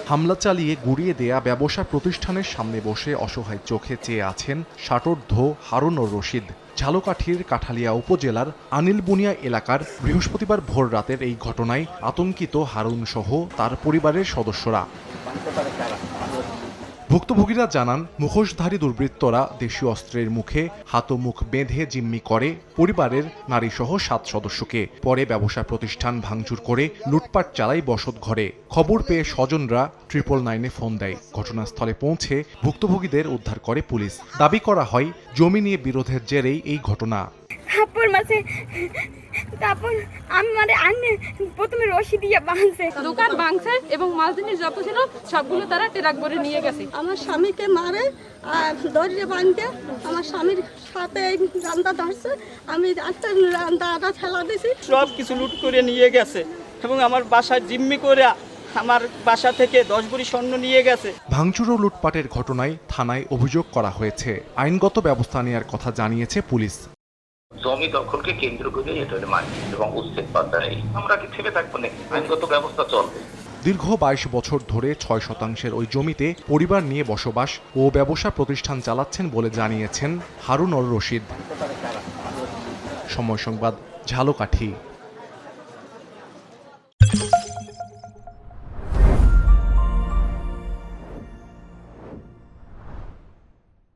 হামলা চালিয়ে গুড়িয়ে দেয়া ব্যবসা প্রতিষ্ঠানের সামনে বসে অসহায় চোখে চেয়ে আছেন ষাটোর্ধ্ব হারুনুর রশিদ। ঝালকাঠির কাঠালিয়া উপজেলার আনিলবুনিয়া এলাকার বৃহস্পতিবার ভোর রাতের এই ঘটনায় আতঙ্কিত হারুন সহ তার পরিবারের সদস্যরা। ভুক্তভোগীরা জানান, মুখোশধারী দুর্বৃত্তরা দেশীয় অস্ত্রের মুখে হাত ও মুখ বেঁধে জিম্মি করে পরিবারের নারীসহ 7 সদস্যকে। পরে ব্যবসা প্রতিষ্ঠান ভাঙচুর করে লুটপাট চালায় বসত ঘরে। খবর পেয়ে স্বজনরা 999-এ ফোন দেয়। ঘটনাস্থলে পৌঁছে ভুক্তভোগীদের উদ্ধার করে পুলিশ। দাবি করা হয়, জমি নিয়ে বিরোধের জেরেই এই ঘটনা। তারপর আমি প্রথমে রশি দিয়ে বাঁধছে, দোকান ভাঙছে এবং মাল জিনিস যত ছিল সবগুলো তারা ট্রাক করে নিয়ে গেছে। আমার স্বামীকে মারে আর দড়িয়ে বাঁধতে আমার স্বামীর সাথে রান্দা ধরছে, আমি একটা রান্দা ঠেলা দিছি। সব কিছু লুট করে নিয়ে গেছে এবং আমার বাসায় জিম্মি করে আমার বাসা থেকে 10 ভরি স্বর্ণ নিয়ে গেছে। ভাঙচুর ও লুটপাটের ঘটনায় থানায় অভিযোগ করা হয়েছে। আইনগত ব্যবস্থা নেওয়ার কথা জানিয়েছে পুলিশ। জমি দখলকে কেন্দ্র করে এটা মানি এবং উচ্ছেদ পর্যায়ে আমরা কি থেমে থাকবো না, আইনগত ব্যবস্থা চলবে। দীর্ঘ 22 বছর ধরে 6 শতাংশের ওই জমিতে পরিবার নিয়ে বসবাস ও ব্যবসা প্রতিষ্ঠান চালাচ্ছেন বলে জানিয়েছেন হারুনুর রশিদ। সময় সংবাদ, ঝালকাঠি।